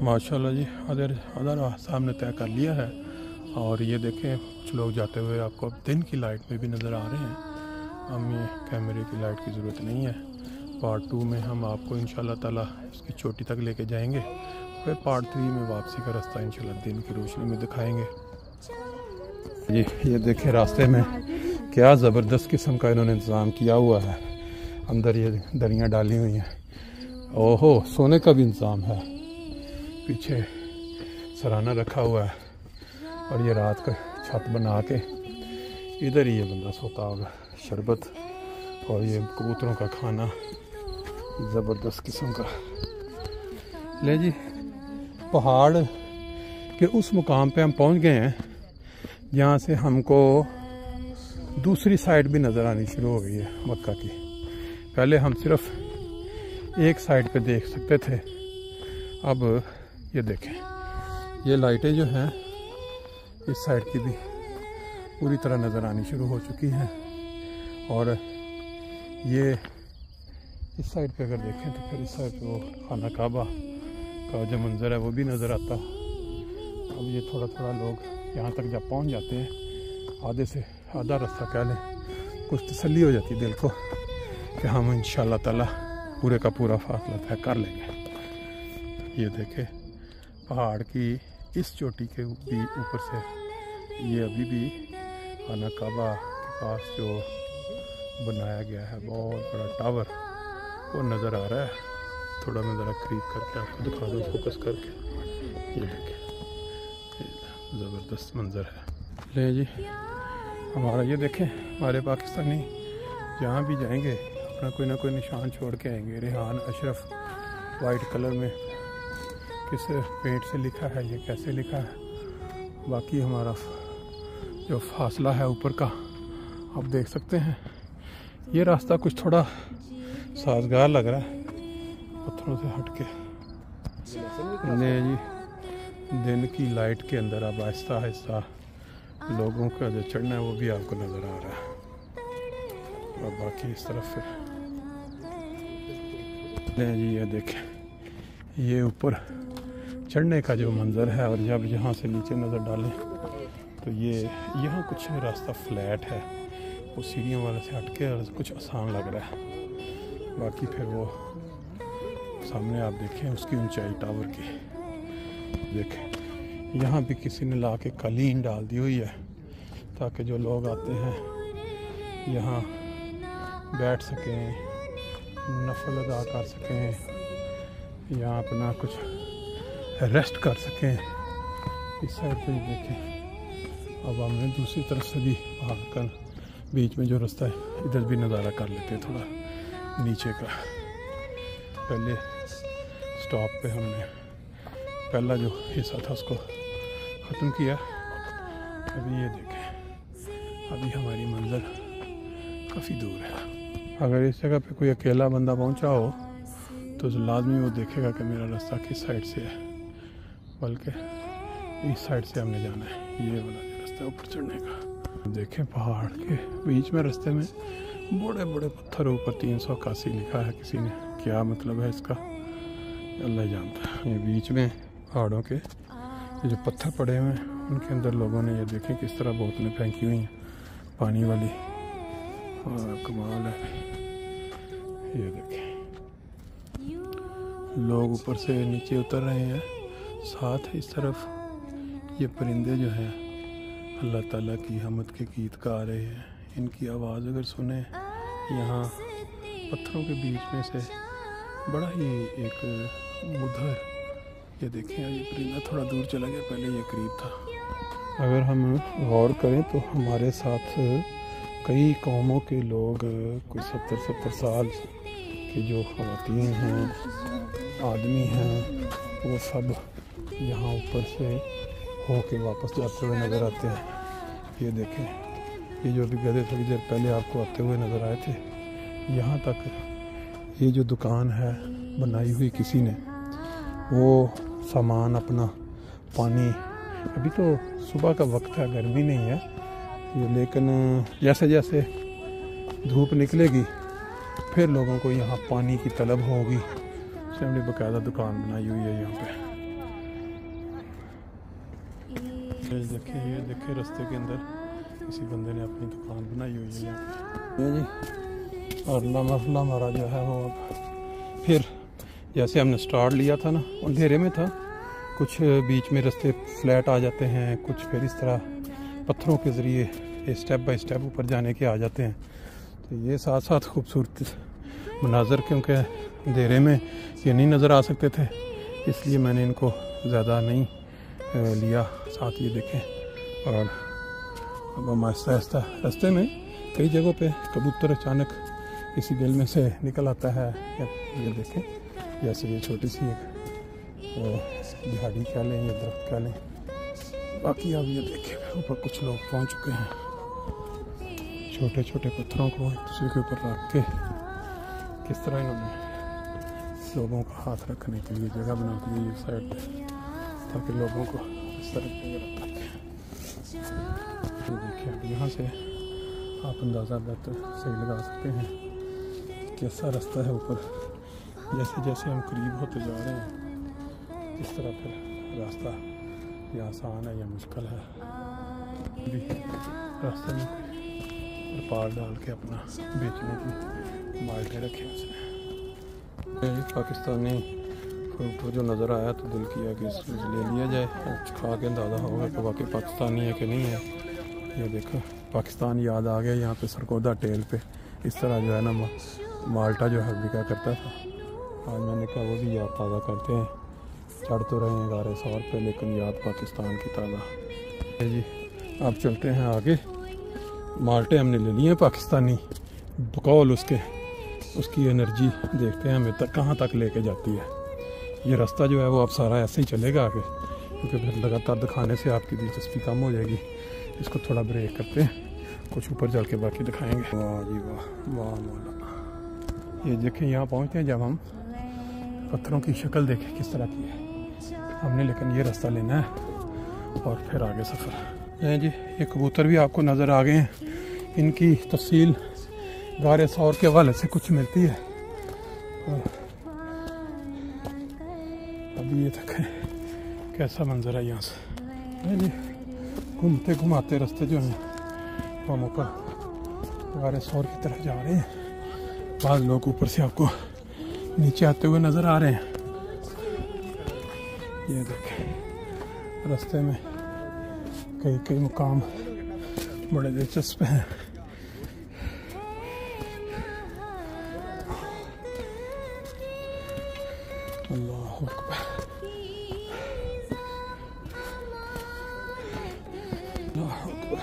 माशाल्लाह जी, आधा रास्ता हमने तय कर लिया है। और ये देखें कुछ लोग जाते हुए आपको अब दिन की लाइट में भी नज़र आ रहे हैं। हमें कैमरे की लाइट की ज़रूरत नहीं है। पार्ट 2 में हम आपको इंशाल्लाह ताला इसकी चोटी तक लेके जाएंगे, फिर पार्ट 3 में वापसी का रास्ता इंशाल्लाह दिन की रोशनी में दिखाएंगे। ये देखें रास्ते में क्या ज़बरदस्त किस्म का इन्होंने इंतज़ाम किया हुआ है। अंदर ये दरियाँ डाली हुई हैं। ओहो, सोने का भी इंतज़ाम है। पीछे सराना रखा हुआ है और ये रात का छत बना के इधर ही ये बंदा सोता होगा। शरबत और ये कबूतरों का खाना ज़बरदस्त किस्म का। ले जी, पहाड़ के उस मुकाम पे हम पहुंच गए हैं जहाँ से हमको दूसरी साइड भी नज़र आनी शुरू हो गई है मक्का की। पहले हम सिर्फ एक साइड पे देख सकते थे, अब ये देखें ये लाइटें जो हैं इस साइड की भी पूरी तरह नज़र आनी शुरू हो चुकी हैं। और ये इस साइड पे अगर देखें तो फिर इस साइड पे वो खाना काबा का जो मंज़र है वो भी नज़र आता। अब ये थोड़ा थोड़ा लोग यहाँ तक जब पहुँच जाते हैं, आधे से आधा रास्ता कह लें, कुछ तसल्ली हो जाती है दिल को कि हम इंशाल्लाह ताला पूरे का पूरा फासला तय कर लेंगे। ये देखें पहाड़ की इस चोटी के ऊपर से ये अभी भी खाना काबा के पास जो बनाया गया है बहुत बड़ा टावर वो नज़र आ रहा है। थोड़ा मैं ज़रा करीब करके आपको दिखा दूँ फोकस करके। ये देखें ज़बरदस्त मंज़र है। ले जी, हमारा ये देखें हमारे पाकिस्तानी जहाँ भी जाएंगे अपना कोई ना कोई निशान छोड़ के आएंगे। रेहान अशरफ वाइट कलर में किस पेंट से लिखा है, ये कैसे लिखा है। बाकी हमारा जो फासला है ऊपर का आप देख सकते हैं। ये रास्ता कुछ थोड़ा साजगार लग रहा है पत्थरों से हट के। ले जी, दिन की लाइट के अंदर अब आहिस्ता आहिस्ता लोगों का जो चढ़ना है वो भी आपको नज़र आ रहा है। और बाकी इस तरफ फिर ले जी, ये देखें ये ऊपर चढ़ने का जो मंज़र है। और जब यहाँ से नीचे नज़र डालें तो ये यहाँ कुछ रास्ता फ्लैट है, वो सीढ़ियों वाले से हट के कुछ आसान लग रहा है। बाकी फिर वो सामने आप देखें उसकी ऊंचाई टावर की देखें। यहाँ भी किसी ने ला के कालीन डाल दी हुई है ताकि जो लोग आते हैं यहाँ बैठ सकें, नफल अदा कर सकें, यहाँ अपना कुछ रेस्ट कर सकें। इस साइड पे देखें अब हमने दूसरी तरफ से भी पहाड़ का बीच में जो रास्ता है इधर भी नज़ारा कर लेते हैं थोड़ा नीचे का। पहले स्टॉप पे हमने पहला जो हिस्सा था उसको ख़त्म किया। अभी ये देखें अभी हमारी मंज़िल काफ़ी दूर है। अगर इस जगह पे कोई अकेला बंदा पहुंचा हो तो लाजमी वो देखेगा कि मेरा रास्ता किस साइड से है, बल्कि इस साइड से हमने जाना है। ये वाला जो रास्ता ऊपर चढ़ने का देखें पहाड़ के बीच में रास्ते में बड़े बड़े पत्थर ऊपर 381 लिखा है। किसी ने क्या मतलब है इसका अल्लाह जानता है। ये बीच में पहाड़ों के ये जो पत्थर पड़े हुए हैं उनके अंदर लोगों ने ये देखें किस तरह बोतलें फेंकी हुई हैं पानी वाली। और कमाल है, ये देखें लोग ऊपर से नीचे उतर रहे हैं। साथ इस तरफ ये परिंदे जो हैं अल्लाह ताला की हमद के गीत गा रहे हैं। इनकी आवाज़ अगर सुने यहाँ पत्थरों के बीच में से बड़ा ही एक मुधर। ये देखें ये परिंदा थोड़ा दूर चला गया, पहले ये करीब था। अगर हम गौर करें तो हमारे साथ कई कौमों के लोग कोई 70-70 साल के जो ख़वातीन हैं आदमी हैं वो सब यहाँ ऊपर से हो के वापस जाते हुए नज़र आते हैं। ये देखें ये जो अभी गधे थोड़ी देर पहले आपको आते हुए नज़र आए थे, यहाँ तक ये जो दुकान है बनाई हुई किसी ने, वो सामान अपना पानी, अभी तो सुबह का वक्त है गर्मी नहीं है ये, लेकिन जैसे जैसे धूप निकलेगी फिर लोगों को यहाँ पानी की तलब होगी। उसने अपनी बाकायदा दुकान बनाई हुई है यहाँ पे। ये देखिए रास्ते के अंदर किसी बंदे ने अपनी दुकान बनाई हुई है यहाँ पे जी। और मसला हमारा जो है वो अब फिर जैसे हमने स्टार्ट लिया था ना, अंधेरे में था, कुछ बीच में रास्ते फ्लैट आ जाते हैं, कुछ फिर इस तरह पत्थरों के ज़रिए स्टेप बाय स्टेप ऊपर जाने के आ जाते हैं। तो ये साथ साथ खूबसूरत मनाजर, क्योंकि अंधेरे में ये नहीं नज़र आ सकते थे, इसलिए मैंने इनको ज़्यादा नहीं लिया साथ। ये देखें। और अब हम आहिस्ता आहिस्ता रास्ते में कई जगहों पे कबूतर अचानक किसी बिल में से निकल आता है। ये देखें, जैसे ये छोटी सी एक दिहाड़ी कह लें या दरख्त कह लें। बाकी अब ये देखें ऊपर कुछ लोग पहुंच चुके हैं। छोटे छोटे पत्थरों को एक दूसरे के ऊपर रख के किस तरह इन्होंने लोगों का हाथ रखने के लिए जगह बना दी है साइड पे, ताकि लोगों को इस तरह की जगह रख सकते हैं। तो देखिए अब यहाँ से आप अंदाज़ा बेहतर सही लगा सकते हैं कैसा रास्ता है ऊपर। जैसे जैसे हम करीब होते जा रहे हैं इस तरह फिर रास्ता या आसान है या मुश्किल है। भी रास्ते में पाल डाल के अपना बेचने की माल्टे रखे उसने। पाकिस्तानी फ्रूट जो नज़र आया तो दिल किया कि इसको ले लिया जाए, खा के अंदाज़ा होगा कि वाकई पाकिस्तानी है कि नहीं है। ये देखो पाकिस्तान याद आ गया। यहाँ पे सरकोदा टेल पे इस तरह जो है ना माल्टा जो है बिका करता था। आज मैंने कहा वो भी याद ताज़ा करते हैं। चढ़ तो रहे हैं 1100 पे, लेकिन याद पाकिस्तान की ताज़ा जी। अब चलते हैं आगे। माल्टे हमने ले लिए हैं पाकिस्तानी, बकौल उसकी एनर्जी देखते हैं हमें तक कहाँ तक लेके जाती है। ये रास्ता जो है वो अब सारा ऐसे ही चलेगा आगे, क्योंकि फिर लगातार दिखाने से आपकी दिलचस्पी कम हो जाएगी। इसको थोड़ा ब्रेक करते हैं, कुछ ऊपर चल के बाकी दिखाएंगे। वाह जी वाह, वाह मौला। ये देखें यहाँ पहुँचते हैं जब हम पत्थरों की शक्ल देखें किस तरह की है हमने, लेकिन ये रास्ता लेना है और फिर आगे सफ़र है जी। ये कबूतर भी आपको नज़र आ गए हैं। इनकी तफसील गारे सौर के हवाले से कुछ मिलती है। और अभी ये देखें कैसा मंजर है यहाँ से जी। घूमते घुमाते रास्ते जो हैं हम ऊपर गारे सौर की तरफ जा रहे हैं। बाद लोग ऊपर से आपको नीचे आते हुए नज़र आ रहे हैं। ये देखें रास्ते में कई मुकाम बड़े दिलचस्प हैं। अल्लाह अकबर, अल्लाह अकबर।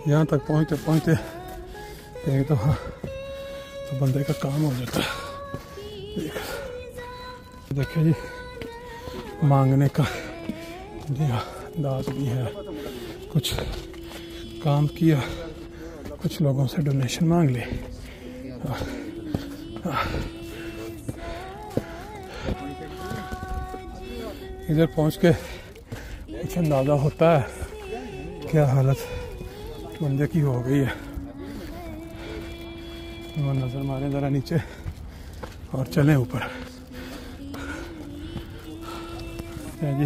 यहाँ तक पहुँचते पहुँचते एक तो बंदे का काम हो जाता है। देखिए जी, मांगने का अंदाज भी है। कुछ काम किया, कुछ लोगों से डोनेशन मांग ली। इधर पहुंच के कुछ अंदाज़ा होता है क्या हालत बंदे की हो गई है। नज़र मारे ज़रा नीचे और चलें ऊपर। जी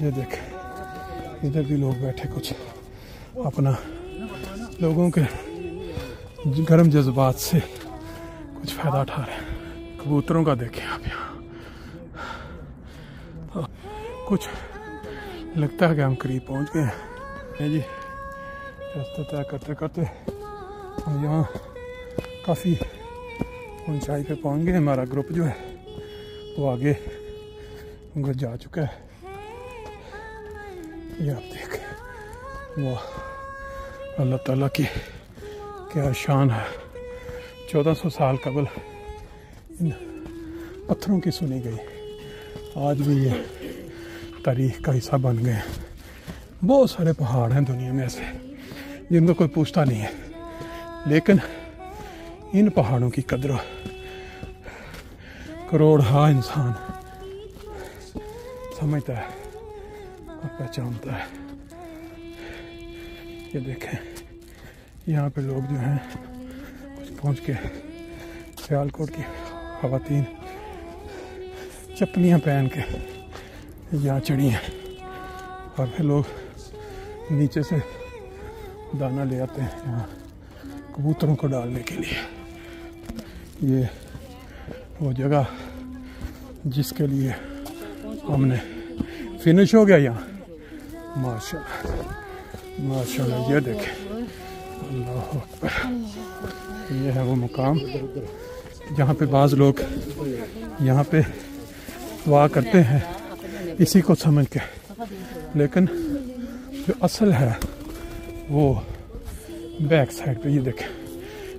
ये देख, इधर भी लोग बैठे कुछ अपना लोगों के गर्म जज्बात से कुछ फ़ायदा उठा रहे हैं। कबूतरों का देखें आप यहाँ। कुछ लगता है कि हम करीब पहुँच गए हैं जी। रास्ता तय करते करते हम यहाँ काफ़ी ऊंचाई पे पहुँच गए। हमारा ग्रुप जो है वो आगे उनको जा चुका है। ये आप देख, वाह अल्लाह ताला की क्या शान है। 1400 साल कबल इन पत्थरों की सुनी गई, आज भी ये तारीख का हिस्सा बन गए हैं। बहुत सारे पहाड़ हैं दुनिया में ऐसे जिनको कोई पूछता नहीं है, लेकिन इन पहाड़ों की कदर करोड़ इंसान समझता है और पहचानता है। ये देखें यहाँ पे लोग जो हैं कुछ पहुँच के सियालकोट की ख़वातीन चप्पलियाँ पहन के यहाँ चढ़ी हैं और फिर लोग नीचे से दाना ले आते हैं यहाँ कबूतरों को डालने के लिए। ये वो जगह जिसके लिए हमने फिनिश हो गया यहाँ। माशाल्लाह माशाल्लाह, ये देखें, अल्लाह अकबर। ये है वो मुकाम जहाँ पे बाज़ लोग यहाँ पे दुआ करते हैं इसी को समझ के, लेकिन जो असल है वो बैक साइड पे। ये देखें,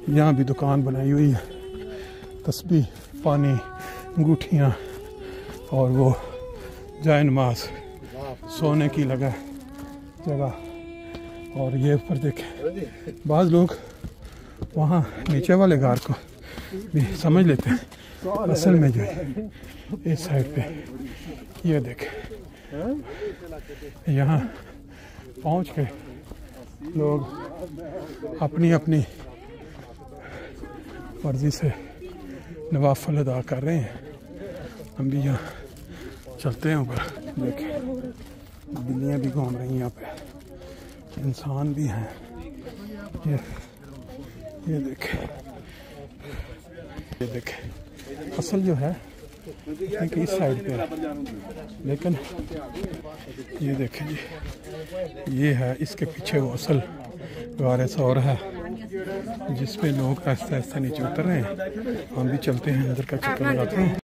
यहाँ भी दुकान बनाई हुई है, तस्बीह, पानी, अंगूठियाँ और वो जाए नमाज, सोने की जगह। और ये ऊपर देखें, बाज़ लोग वहाँ नीचे वाले घर को भी समझ लेते हैं, असल में जो है इस साइड पे। ये देखें, यहाँ पहुँच के लोग अपनी अपनी मर्ज़ी से नवाफिल अदा कर रहे हैं। हम भी यहाँ चलते हैं ऊपर। देखें, बिल्लियाँ भी घूम रही हैं यहाँ पे, इंसान भी हैं। ये देखें, असल जो है कि इस साइड पे है, लेकिन ये देखें जी, ये है, इसके पीछे वो असल गारे सौर है जिस पे लोग आहिस्ता आहिस्ता नीचे उतर रहे हैं। हम भी चलते हैं, अंदर का चक्कर लगाते हैं।